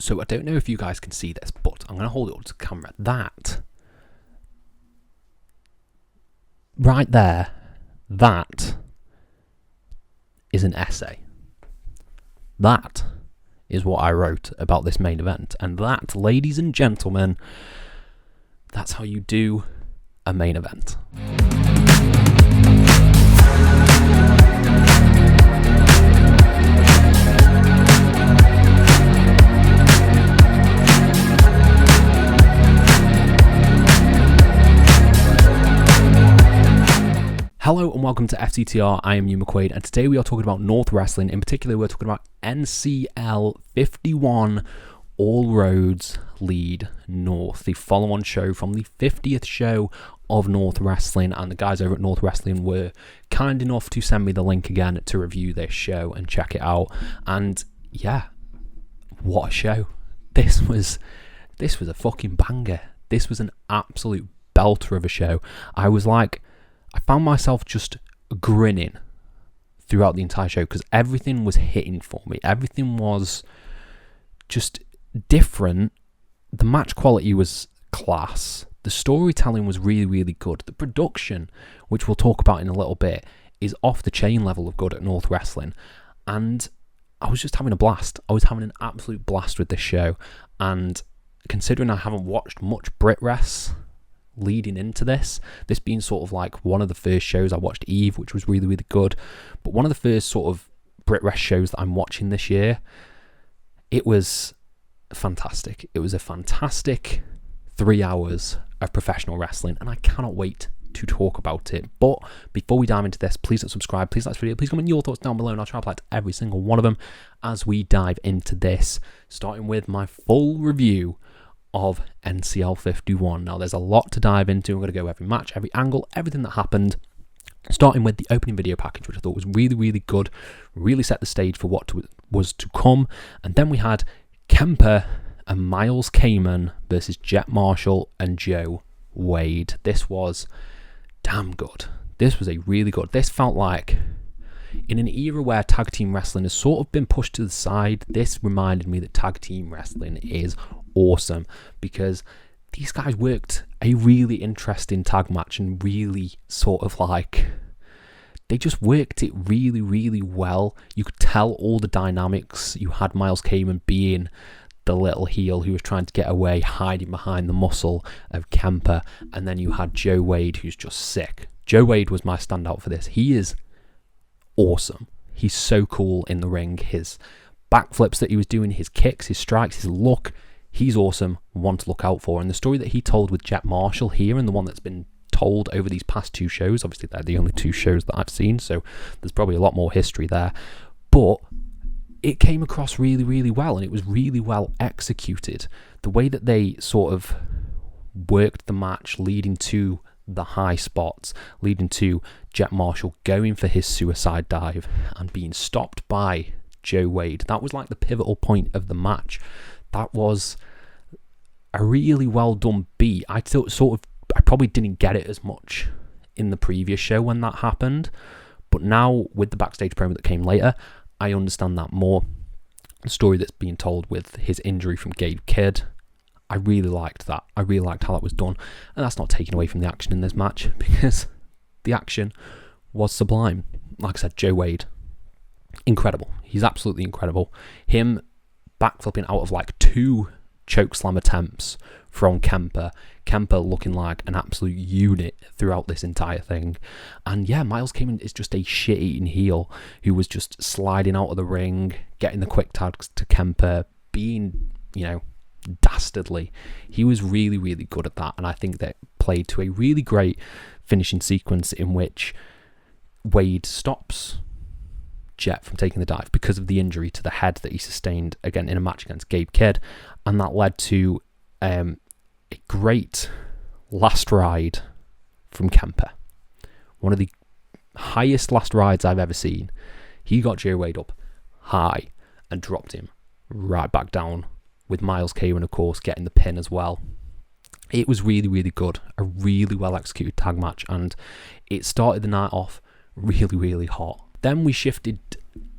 So I don't know if you guys can see this, but I'm going to hold it up to the camera. That right there, that is an essay. That is what I wrote about this main event. And that, ladies and gentlemen, that's how you do a main event. Hello and welcome to FTTR. I am Millie Mckenzie, and today we are talking about North Wrestling. In particular, we're talking about NCL 51, All Roads Lead North, the follow-on show from the 50th show of North Wrestling, and the guys over at North Wrestling were kind enough to send me the link again to review this show and check it out. And yeah, what a show. This was a fucking banger. This was an absolute belter of a show. I found myself just grinning throughout the entire show because everything was hitting for me. Everything was just different. The match quality was class. The storytelling was really, really good. The production, which we'll talk about in a little bit, is off the chain level of good at North Wrestling. And I was just having a blast. I was having an absolute blast with this show. And considering I haven't watched much Brit Rest leading into this being sort of like one of the first shows I watched, Eve, which was really, really good, but one of the first sort of Brit Rest shows that I'm watching this year, it was fantastic. It was a fantastic 3 hours of professional wrestling, and I cannot wait to talk about it. But before we dive into this, please don't subscribe, please like this video, please comment your thoughts down below, and I'll try to reply to every single one of them as we dive into this, starting with my full review of NCL 51. Now, there's a lot to dive into. I'm going to go every match, every angle, everything that happened, starting with the opening video package, which I thought was really, really good, really set the stage for what was to come. And then we had Kemper and Myles Kayman versus Jet Marshall and Joe Wade. This was damn good. This was a really good. This felt like, in an era where tag team wrestling has sort of been pushed to the side, this reminded me that tag team wrestling is awesome, because these guys worked a really interesting tag match and really sort of like, they just worked it really, really well. You could tell all the dynamics. You had Myles Kayman being the little heel who was trying to get away, hiding behind the muscle of Kemper, and then you had Joe Wade, who's just sick. Joe Wade was my standout for this. He is awesome. He's so cool in the ring. His backflips that he was doing, his kicks, his strikes, his look, he's awesome. One to look out for. And the story that he told with Jet Marshall here, and the one that's been told over these past two shows, obviously they're the only two shows that I've seen, so there's probably a lot more history there, but it came across really, really well, and it was really well executed. The way that they sort of worked the match, leading to the high spots, leading to Jet Marshall going for his suicide dive and being stopped by Joe Wade. That was like the pivotal point of the match. That was a really well done beat. I probably didn't get it as much in the previous show when that happened, but now with the backstage promo that came later, I understand that more. The story that's being told with his injury from Gabe Kidd, I really liked that. I really liked how that was done, and that's not taken away from the action in this match, because the action was sublime. Like I said, Joe Wade, incredible. He's absolutely incredible. Him backflipping out of like 2 chokeslam attempts from Kemper looking like an absolute unit throughout this entire thing. And yeah, Myles Kayman is just a shit-eating heel who was just sliding out of the ring, getting the quick tags to Kemper, being, dastardly. He was really, really good at that, and I think that played to a really great finishing sequence in which Wade stops Jet from taking the dive because of the injury to the head that he sustained again in a match against Gabe Kidd, and that led to a great last ride from Kemper, one of the highest last rides I've ever seen. He got Joe Wade up high and dropped him right back down, with Myles Kayman, of course, getting the pin as well. It was really, really good, a really well executed tag match, and it started the night off really, really hot. Then we shifted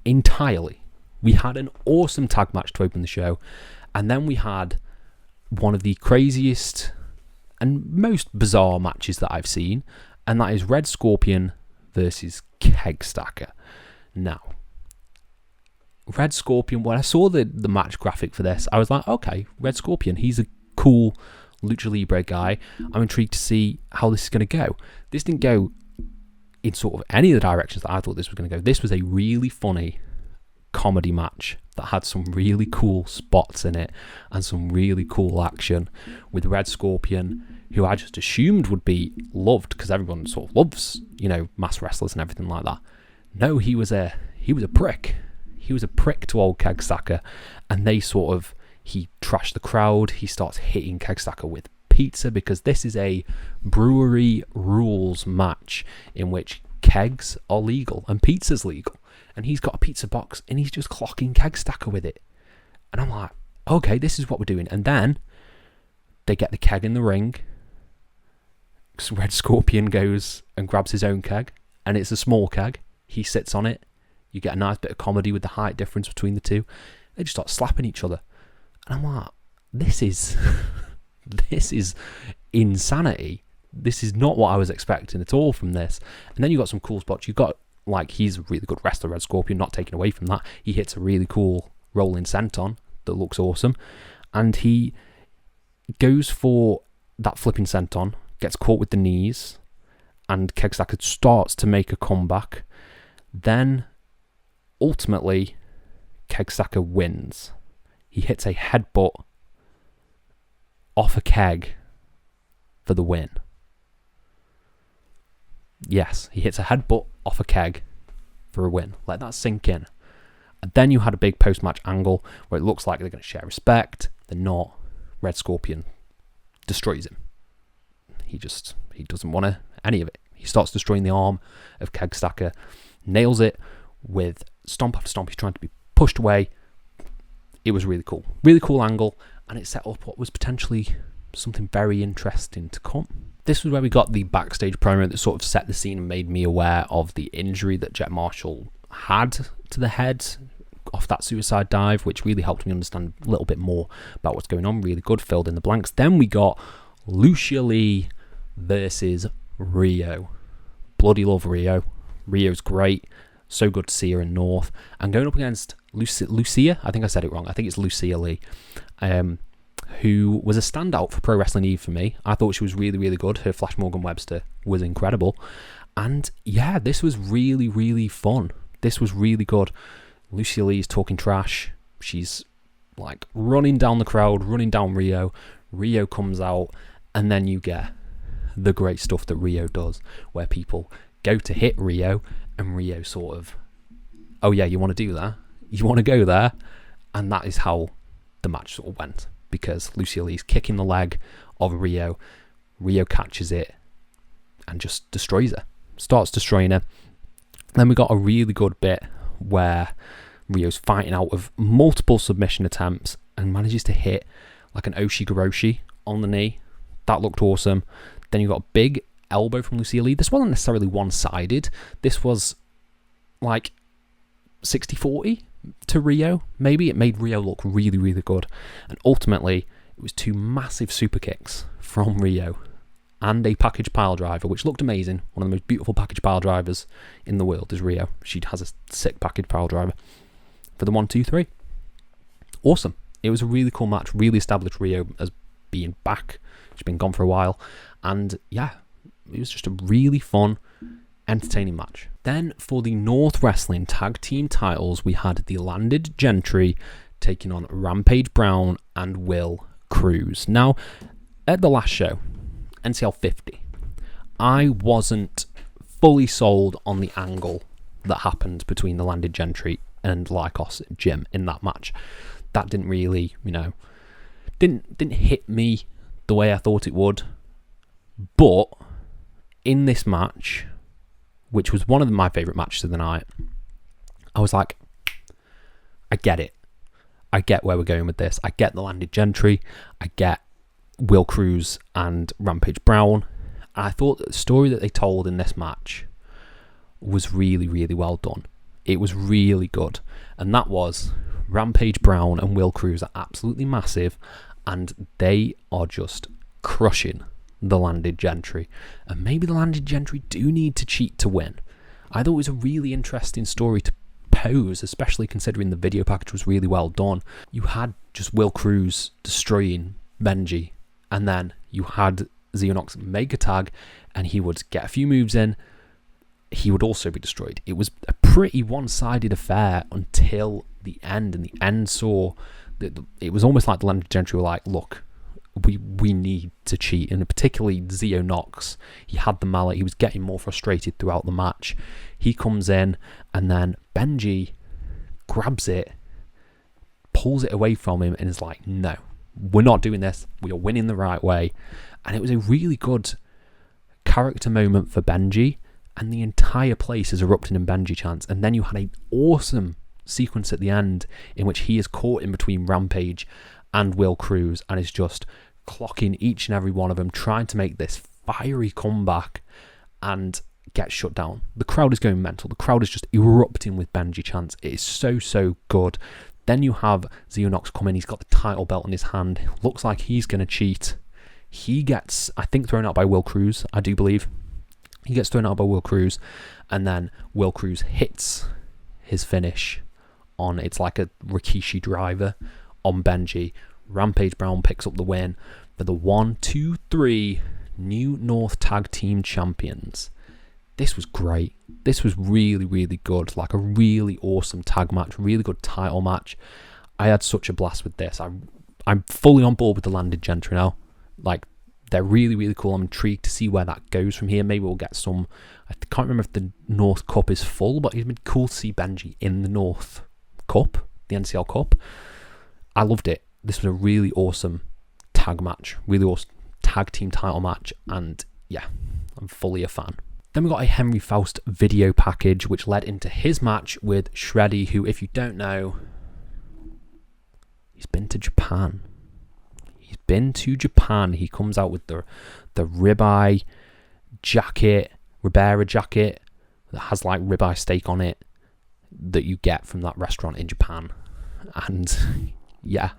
entirely. We had an awesome tag match to open the show, And then we had one of the craziest and most bizarre matches that I've seen, and that is Red Scorpion versus Keg Stacker. Now, Red Scorpion, when I saw the match graphic for this, I was like, okay, Red Scorpion, he's a cool Lucha Libre guy. I'm intrigued to see how this is going to go. This didn't go in sort of any of the directions that I thought this was going to go. This was a really funny comedy match that had some really cool spots in it and some really cool action with Red Scorpion, who I just assumed would be loved because everyone sort of loves, you know, mass wrestlers and everything like that. No, he was a prick. He was a prick to old Keg Stacker, and he trashed the crowd. He starts hitting Keg Stacker with pizza because this is a brewery rules match in which kegs are legal and pizza's legal. And he's got a pizza box and he's just clocking Keg Stacker with it. And I'm like, okay, this is what we're doing. And then they get the keg in the ring. Red Scorpion goes and grabs his own keg, and it's a small keg. He sits on it. You get a nice bit of comedy with the height difference between the two. They just start slapping each other. And I'm like, this is insanity. This is not what I was expecting at all from this. And then you got some cool spots. You've got, like, he's a really good wrestler, Red Scorpion, not taken away from that. He hits a really cool rolling senton that looks awesome. And he goes for that flipping senton, gets caught with the knees, and Keg Stacker starts to make a comeback. Then, ultimately, Keg Stacker wins. He hits a headbutt off a keg for the win. Yes, he hits a headbutt off a keg for a win. Let that sink in. And then you had a big post-match angle where it looks like they're going to share respect. They're not. Red Scorpion destroys him. He doesn't want any of it. He starts destroying the arm of Keg Stacker, nails it with stomp after stomp. He's trying to be pushed away. It was really cool. Really cool angle, and it set up what was potentially something very interesting to come. This was where we got the backstage promo that sort of set the scene and made me aware of the injury that Jet Marshall had to the head off that suicide dive, which really helped me understand a little bit more about what's going on. Really good, filled in the blanks. Then we got Lucia Lee versus Rhio. Bloody love Rhio. Rio's great. So good to see her in North. And going up against Lucia, I think I said it wrong. I think it's Lucia Lee, who was a standout for Pro Wrestling Eve for me. I thought she was really, really good. Her Flash Morgan Webster was incredible. And yeah, this was really, really fun. This was really good. Lucia Lee's talking trash. She's like running down the crowd, running down Rhio. Rhio comes out, and then you get the great stuff that Rhio does, where people go to hit Rhio, and Rhio sort of, oh yeah, you want to do that? You want to go there? And that is how the match sort of went, because Lucia Lee's kicking the leg of Rhio. Rhio catches it and just destroys her. Starts destroying her. Then we got a really good bit where Rio's fighting out of multiple submission attempts and manages to hit like an Oshigoroshi on the knee. That looked awesome. Then you got a big elbow from Lucia Lee. This wasn't necessarily one-sided. This was like 60-40 to Rhio. Maybe it made Rhio look really, really good. And ultimately, it was two massive super kicks from Rhio and a package pile driver, which looked amazing. One of the most beautiful package pile drivers in the world is Rhio. She has a sick package pile driver for the 1, 2, 3. Awesome. It was a really cool match. Really established Rhio as being back. She's been gone for a while. And yeah, it was just a really fun, entertaining match. Then for the North Wrestling Tag Team titles, we had the Landed Gentry taking on Rampage Brown and Will Cruz. Now, at the last show, NCL 50, I wasn't fully sold on the angle that happened between the Landed Gentry and Lycos Jim in that match. That didn't really, didn't hit me the way I thought it would. But in this match, which was one of my favourite matches of the night, I was like, I get it. I get where we're going with this. I get the Landed Gentry. I get Will Cruz and Rampage Brown. And I thought that the story that they told in this match was really, really well done. It was really good. And that was Rampage Brown and Will Cruz are absolutely massive, and they are just crushing the Landed Gentry. And maybe the Landed Gentry do need to cheat to win. I thought it was a really interesting story to pose, especially considering the video package was really well done. You had just Will Cruz destroying Benji, and then you had Xeonox make a tag, and he would get a few moves in, he would also be destroyed. It was a pretty one-sided affair until the end, and the end saw that it was almost like the Landed Gentry were like, look, we need to cheat, and particularly Xeonox. He had the mallet, he was getting more frustrated throughout the match. He comes in, and then Benji grabs it, pulls it away from him, and is like, no, we're not doing this, we are winning the right way. And it was a really good character moment for Benji, and the entire place is erupting in Benji chants. And then you had an awesome sequence at the end in which he is caught in between Rampage and Will Cruz and is just clocking each and every one of them, trying to make this fiery comeback, and get shut down. The crowd is going mental. The crowd is just erupting with Benji chants. It is so good. Then you have Xeonox come in. He's got the title belt in his hand. Looks like he's going to cheat. He gets, I think, thrown out by Will Cruz, I do believe. He gets thrown out by Will Cruz, and then Will Cruz hits his finish on, it's like a Rikishi driver on Benji. Rampage Brown picks up the win for the 1, 2, 3 New North Tag Team Champions. This was great. This was really good. Like a really awesome tag match, really good title match. I had such a blast with this. I'm fully on board with the Landed Gentry now. Like, they're really cool. I'm intrigued to see where that goes from here. Maybe we'll get some, I can't remember if the North Cup is full, but it'd been cool to see Benji in the North Cup, the NCL Cup. I loved it. This was a really awesome tag match, really awesome tag team title match, and yeah, I'm fully a fan. Then we got a Henry Faust video package, which led into his match with Shreddy, who, if you don't know, he's been to Japan. He comes out with the ribeye jacket, Ribera jacket, that has like ribeye steak on it, that you get from that restaurant in Japan. And yeah,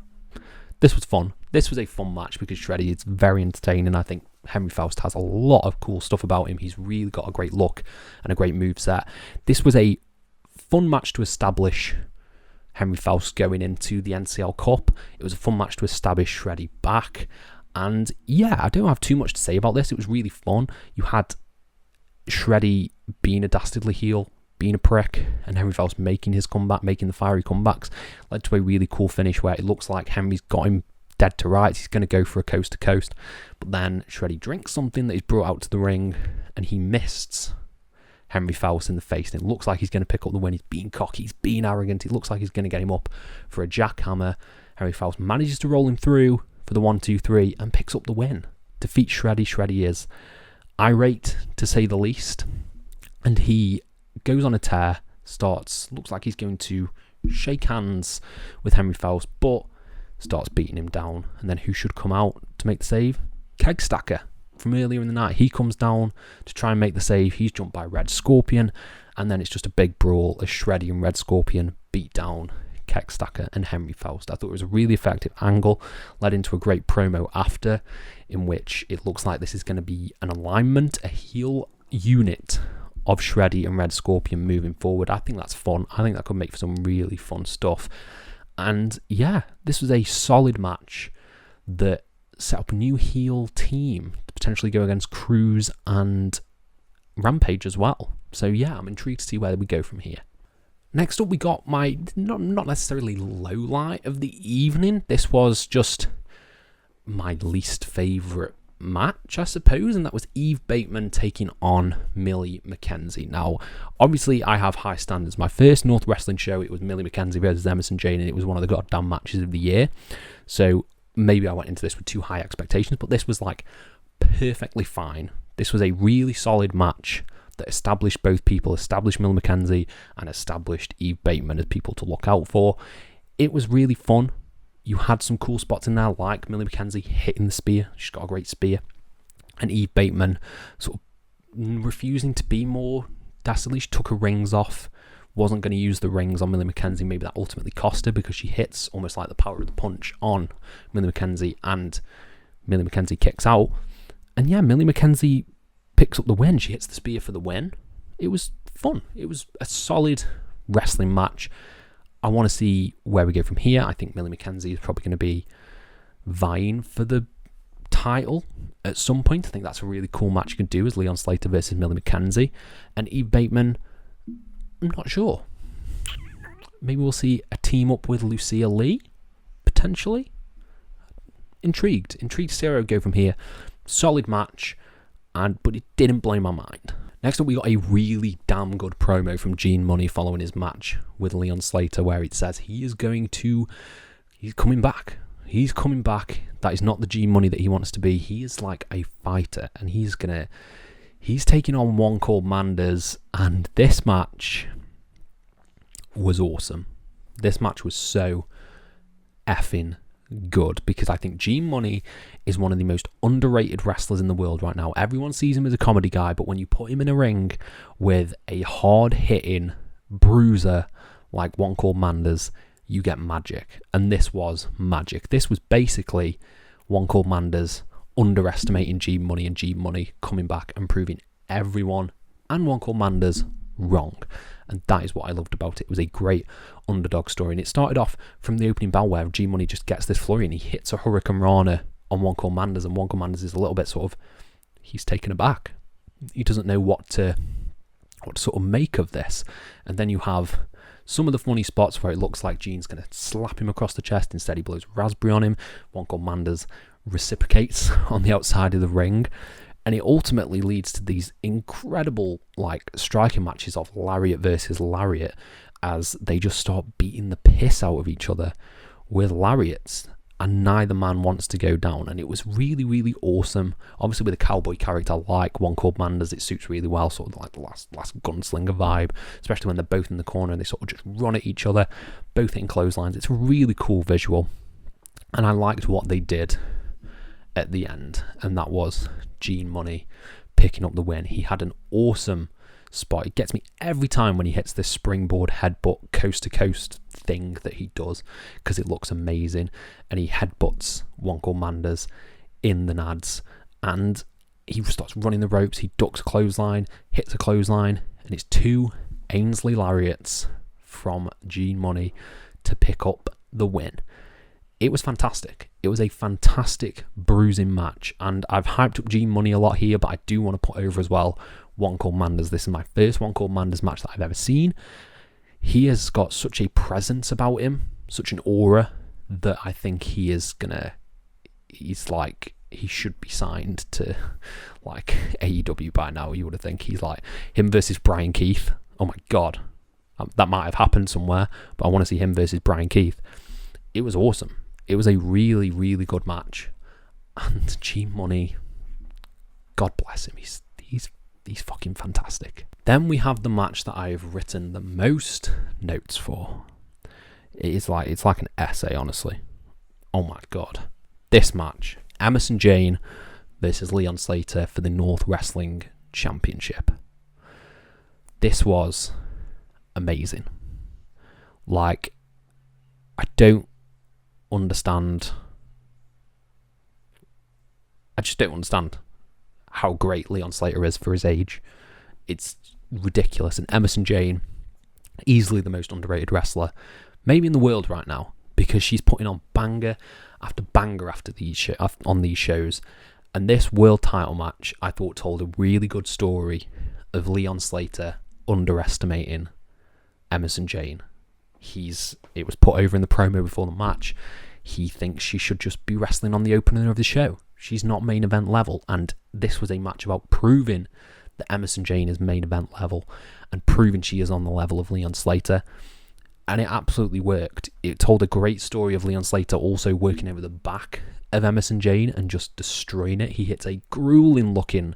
this was fun. This was a fun match because Shreddy is very entertaining. I think Henry Faust has a lot of cool stuff about him. He's really got a great look and a great moveset. This was a fun match to establish Henry Faust going into the NCL Cup. It was a fun match to establish Shreddy back. And yeah, I don't have too much to say about this. It was really fun. You had Shreddy being a dastardly heel, being a prick, and Henry Faust making his comeback, making the fiery comebacks, led to a really cool finish where it looks like Henry's got him dead to rights. He's going to go for a coast to coast, but then Shreddy drinks something that he's brought out to the ring, and he mists Henry Faust in the face, and it looks like he's going to pick up the win. He's being cocky, he's being arrogant. It looks like he's going to get him up for a jackhammer. Henry Faust manages to roll him through for the 1, 2, 3 and picks up the win. Defeats Shreddy. Shreddy is irate, to say the least, and he goes on a tear, looks like he's going to shake hands with Henry Faust, but starts beating him down. And then who should come out to make the save? Keg Stacker from earlier in the night. He comes down to try and make the save. He's jumped by Red Scorpion, and then it's just a big brawl as Shreddy and Red Scorpion beat down Keg Stacker and Henry Faust. I thought it was a really effective angle, led into a great promo after, in which it looks like this is going to be an alignment, a heel unit of Shreddy and Red Scorpion moving forward. I think that's fun. I think that could make for some really fun stuff. And yeah, this was a solid match that set up a new heel team to potentially go against Cruz and Rampage as well. So yeah, I'm intrigued to see where we go from here. Next up, we got my not necessarily low light of the evening. This was just my least favourite match, I suppose, and that was Eve Bateman taking on Millie Mckenzie. Now, obviously, I have high standards. My first North Wrestling show, it was Millie Mckenzie versus Emersyn Jane, and it was one of the goddamn matches of the year. So maybe I went into this with too high expectations, but this was like perfectly fine. This was a really solid match that established both people, established Millie Mckenzie and established Eve Bateman as people to look out for. It was really fun. You had some cool spots in there, like Millie Mckenzie hitting the spear. She's got a great spear. And Eve Bateman sort of refusing to be more dastardly. She took her rings off wasn't going to use the rings on Millie Mckenzie. Maybe that ultimately cost her because she hits almost like the power of the punch on Millie Mckenzie, and Millie Mckenzie kicks out. And yeah, Millie Mckenzie picks up the win. She hits the spear for the win. It was fun. It was a solid wrestling match. I want to see where we go from here. I think Millie Mckenzie is probably going to be vying for the title at some point. I think that's a really cool match you can do, as Leon Slater versus Millie Mckenzie. And Eve Bateman, I'm not sure. Maybe we'll see a team up with Lucia Lee, potentially. Intrigued to see how it go from here. Solid match, but it didn't blow my mind. Next up, we got a really damn good promo from Gene Money following his match with Leon Slater, where it says he's coming back. He's coming back. That is not the Gene Money that he wants to be. He is like a fighter, and he's taking on one called Manders, and this match was awesome. This match was so effing good, because I think Gene Money is one of the most underrated wrestlers in the world right now. Everyone sees him as a comedy guy, but when you put him in a ring with a hard-hitting bruiser like one called Manders, you get magic. And this was magic. This was basically one called Manders underestimating Gene Money, and Gene Money coming back and proving everyone and one called Manders wrong. And that is what I loved about it. It was a great underdog story. And it started off from the opening bell, where Gene Money just gets this flurry and he hits a Hurricane Rana on one called Manders, and one called Manders is a little bit he's taken aback. He doesn't know what to sort of make of this. And then you have some of the funny spots where it looks like Gene's going to slap him across the chest. Instead, he blows raspberry on him. One called Manders reciprocates on the outside of the ring. And it ultimately leads to these incredible striking matches of lariat versus lariat, as they just start beating the piss out of each other with lariats, and neither man wants to go down. And it was really, really awesome. Obviously, with a cowboy character like one called Manders, it suits really well, sort of like the last gunslinger vibe, especially when they're both in the corner and they sort of just run at each other, both hitting clotheslines. It's a really cool visual, and I liked what they did at the end, and that was Gene Money picking up the win. He had an awesome spot. It gets me every time when he hits this springboard headbutt coast to coast thing that he does, because it looks amazing. And he headbutts one called Manders in the nads, and he starts running the ropes. He ducks a clothesline, hits a clothesline, and it's 2 Ainsley lariats from Gene Money to pick up the win. It was fantastic. It was a fantastic bruising match, and I've hyped up Gene Money a lot here, but I do want to put over as well one called Manders. This is my first one called Manders match that I've ever seen. He has got such a presence about him, such an aura, that I think he should be signed to AEW by now. You would have think he's like him versus Brian Keith. Oh my god, that might have happened somewhere, but I want to see him versus Brian Keith. It was awesome. It was a really, really good match. And Gene Money, God bless him, he's fucking fantastic. Then we have the match that I've written the most notes for. It's like an essay, honestly. Oh my god. This match, Emersyn Jane versus Leon Slater for the North Wrestling Championship. This was amazing. I just don't understand how great Leon Slater is for his age. It's ridiculous. And Emersyn Jane, easily the most underrated wrestler, maybe in the world right now, because she's putting on banger after banger on these shows. And this world title match, I thought, told a really good story of Leon Slater underestimating Emersyn Jane. It was put over in the promo before the match. He thinks she should just be wrestling on the opener of the show. She's not main event level, and this was a match about proving that Emersyn Jane is main event level and proving she is on the level of Leon Slater, and it absolutely worked. It told a great story of Leon Slater also working over the back of Emersyn Jane and just destroying it. He hits a grueling looking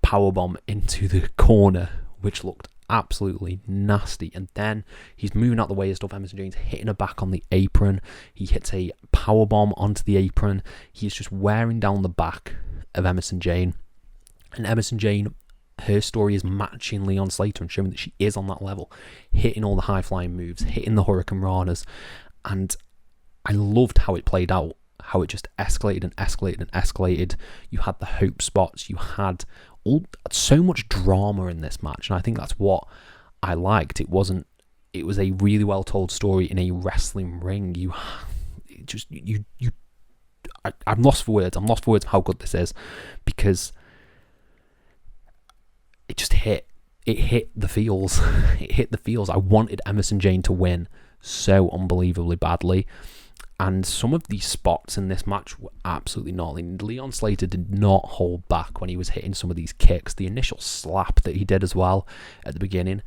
powerbomb into the corner, which looked absolutely nasty, and then he's moving out the way of stuff. Emersyn Jane's hitting her back on the apron. He hits a powerbomb onto the apron. He's just wearing down the back of Emersyn Jane, and Emersyn Jane her story is matching Leon Slater and showing that she is on that level, hitting all the high-flying moves, hitting the Hurricane Ranas. And I loved how it played out, how it just escalated and escalated and escalated. You had the hope spots, you had so much drama in this match, and I think that's what I liked. It was a really well-told story in a wrestling ring. I'm lost for words. I'm lost for words of how good this is, because it just hit. It hit the feels. It hit the feels. I wanted Emersyn Jane to win so unbelievably badly. And some of these spots in this match were absolutely gnarly. Leon Slater did not hold back when he was hitting some of these kicks. The initial slap that he did as well at the beginning,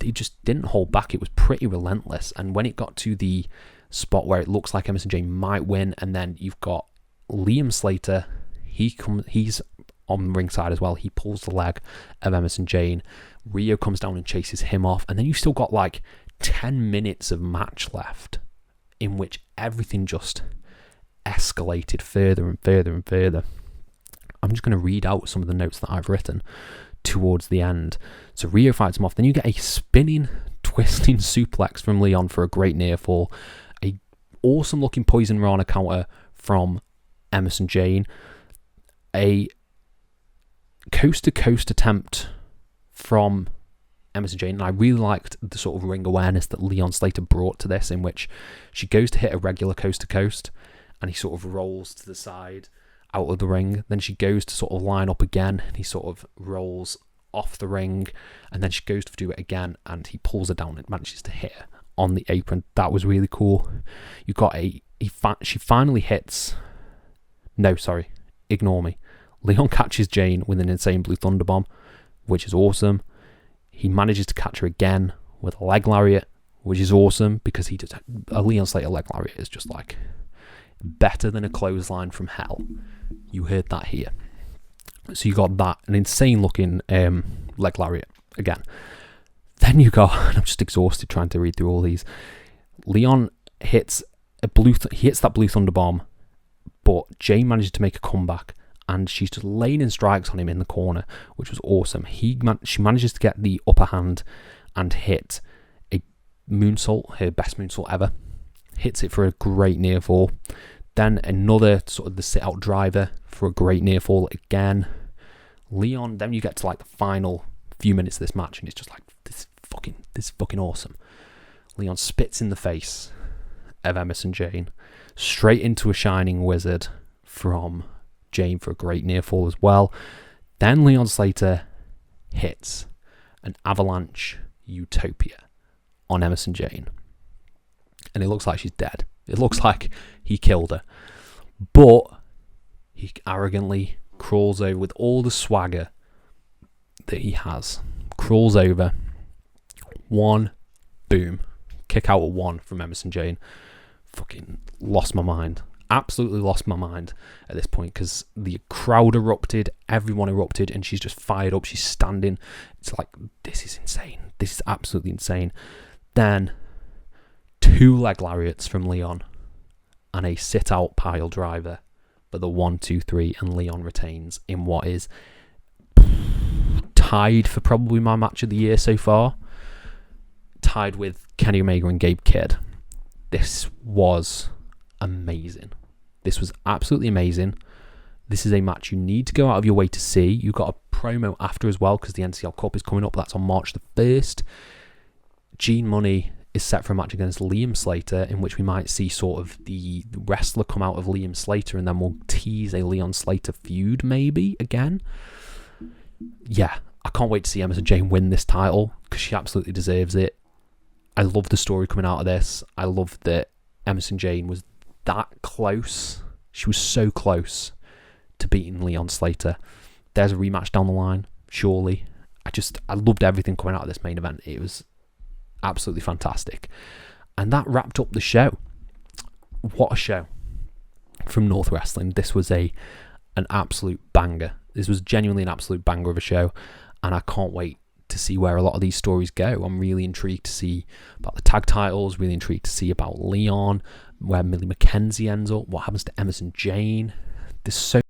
he just didn't hold back. It was pretty relentless. And when it got to the spot where it looks like Emersyn Jane might win, and then you've got Liam Slater, he's on ringside as well. He pulls the leg of Emersyn Jane. Rhio comes down and chases him off, and then you've still got like 10 minutes of match left in which everything just escalated further and further and further. I'm just going to read out some of the notes that I've written towards the end. So Rhio fights him off. Then you get a spinning, twisting suplex from Leon for a great near fall. A awesome looking Poison Rana counter from Emersyn Jane. A coast-to-coast attempt from Emersyn Jane, and I really liked the sort of ring awareness that Leon Slater brought to this, in which she goes to hit a regular coast-to-coast, and he sort of rolls to the side out of the ring. Then she goes to sort of line up again, and he sort of rolls off the ring, and then she goes to do it again, and he pulls her down and manages to hit her on the apron. That was really cool. You got she finally hits. No, sorry, ignore me. Leon catches Jane with an insane blue thunderbomb, which is awesome. He manages to catch her again with a leg lariat, which is awesome, because a Leon Slater leg lariat is just like better than a clothesline from hell. You heard that here. So you got that, an insane looking leg lariat again. Then you got, I'm just exhausted trying to read through all these. Leon hits that blue thunderbomb, but Jane manages to make a comeback, and she's just laying in strikes on him in the corner, which was awesome. She manages to get the upper hand and hit a moonsault, her best moonsault ever. Hits it for a great near fall. Then another sort of the sit-out driver for a great near fall again. Leon, then you get to like the final few minutes of this match, and it's just like, this is fucking awesome. Leon spits in the face of Emersyn Jane, straight into a Shining Wizard from Jane for a great near fall as well. Then Leon Slater hits an Avalanche Utopia on Emersyn Jane, and it looks like she's dead. It looks like he killed her, but he arrogantly crawls over with all the swagger that he has. Crawls over, one, boom, kick out at one from Emersyn Jane. Fucking lost my mind. Absolutely lost my mind at this point, because the crowd erupted, everyone erupted, and she's just fired up. She's standing. It's like, this is insane. This is absolutely insane. Then 2 leg lariats from Leon and a sit-out pile driver, but the 1, 2, 3, and Leon retains in what is tied for probably my match of the year so far. Tied with Kenny Omega and Gabe Kidd. This was amazing. This was absolutely amazing. This is a match you need to go out of your way to see. You got a promo after as well, because the NCL Cup is coming up. That's on March the 1st. Gene Money is set for a match against Liam Slater, in which we might see sort of the wrestler come out of Liam Slater, and then we'll tease a Leon Slater feud maybe again. Yeah, I can't wait to see Emersyn Jane win this title, because she absolutely deserves it. I love the story coming out of this. I love that Emersyn Jane was that close. She was so close to beating Leon Slater. There's a rematch down the line, surely. I loved everything coming out of this main event. It was absolutely fantastic. And that wrapped up the show. What a show from North Wrestling. This was an absolute banger. This was genuinely an absolute banger of a show, and I can't wait to see where a lot of these stories go. I'm really intrigued to see about the tag titles, really intrigued to see about Leon, where Millie Mckenzie ends up, what happens to Emersyn Jane. There's so